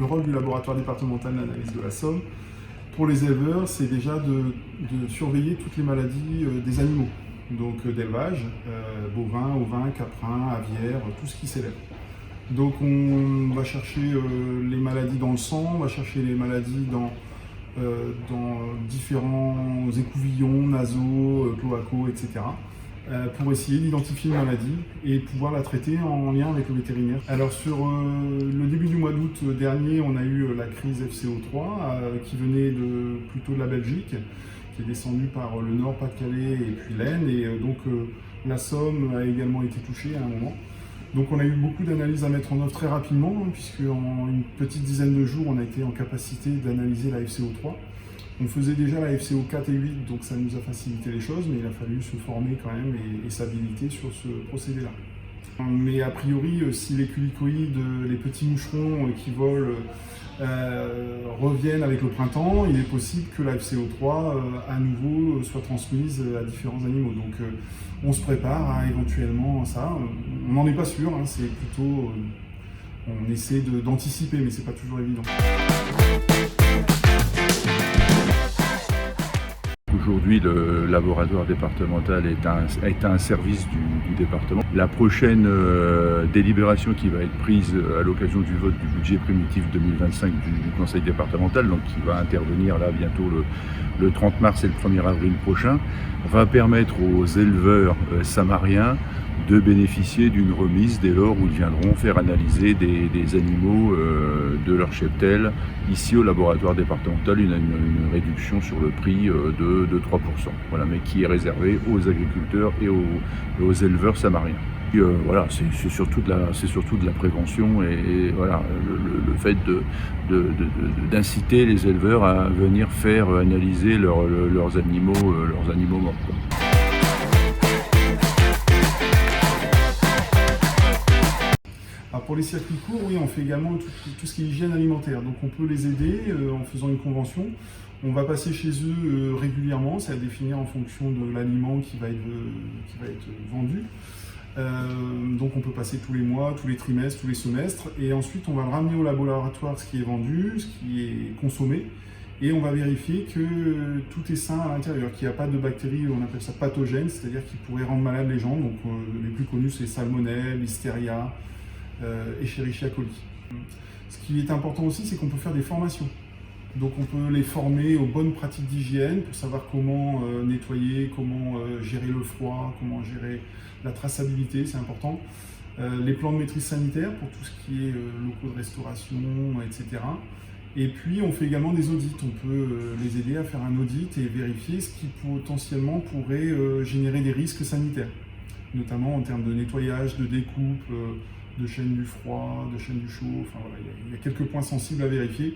le rôle du laboratoire départemental d'analyse de la Somme, pour les éleveurs, c'est déjà de surveiller toutes les maladies des animaux, donc d'élevage, bovins, ovins, caprins, aviaires, tout ce qui s'élève. Donc on va chercher les maladies dans le sang, on va chercher les maladies dans différents écouvillons, nasaux, cloacaux, etc. Pour essayer d'identifier une maladie et pouvoir la traiter en lien avec le vétérinaire. Alors sur le début du mois d'août dernier, on a eu la crise FCO3 qui venait plutôt de la Belgique, qui est descendue par le Nord, Pas-de-Calais et puis l'Aisne, et donc la Somme a également été touchée à un moment. Donc on a eu beaucoup d'analyses à mettre en œuvre très rapidement, puisque en une petite dizaine de jours, on a été en capacité d'analyser la FCO3. On faisait déjà la FCO 4 et 8, donc ça nous a facilité les choses, mais il a fallu se former quand même et s'habiliter sur ce procédé-là. Mais a priori, si les culicoïdes, les petits moucherons qui volent, reviennent avec le printemps, il est possible que la FCO3 à nouveau soit transmise à différents animaux. Donc on se prépare à éventuellement ça. On n'en est pas sûr, hein, c'est plutôt... on essaie d'anticiper, mais c'est pas toujours évident. Aujourd'hui, le laboratoire départemental est un service du département. La prochaine délibération qui va être prise à l'occasion du vote du budget primitif 2025 du conseil départemental, donc qui va intervenir là bientôt le 30 mars et le 1er avril prochain, va permettre aux éleveurs samariens de bénéficier d'une remise dès lors où ils viendront faire analyser des animaux de leur cheptel ici au laboratoire départemental, une réduction sur le prix de 3%, voilà, mais qui est réservée aux agriculteurs et aux éleveurs samariens. Voilà, c'est surtout de la prévention et voilà, le fait d'inciter les éleveurs à venir faire analyser leurs animaux morts, quoi. Alors pour les circuits courts, oui, on fait également tout ce qui est hygiène alimentaire. Donc on peut les aider en faisant une convention. On va passer chez eux régulièrement, c'est à définir en fonction de l'aliment qui va être vendu. Donc on peut passer tous les mois, tous les trimestres, tous les semestres, et ensuite on va ramener au laboratoire ce qui est vendu, ce qui est consommé, et on va vérifier que tout est sain à l'intérieur, qu'il n'y a pas de bactéries, on appelle ça pathogènes, c'est-à-dire qui pourraient rendre malades les gens. Donc les plus connus c'est Salmonelle, Listeria, Escherichia coli. Ce qui est important aussi, c'est qu'on peut faire des formations. Donc on peut les former aux bonnes pratiques d'hygiène pour savoir comment nettoyer, comment gérer le froid, comment gérer la traçabilité, c'est important. Les plans de maîtrise sanitaire pour tout ce qui est locaux de restauration, etc. Et puis on fait également des audits. On peut les aider à faire un audit et vérifier ce qui potentiellement pourrait générer des risques sanitaires, notamment en termes de nettoyage, de découpe, de chaîne du froid, de chaîne du chaud. Enfin voilà, il y a quelques points sensibles à vérifier.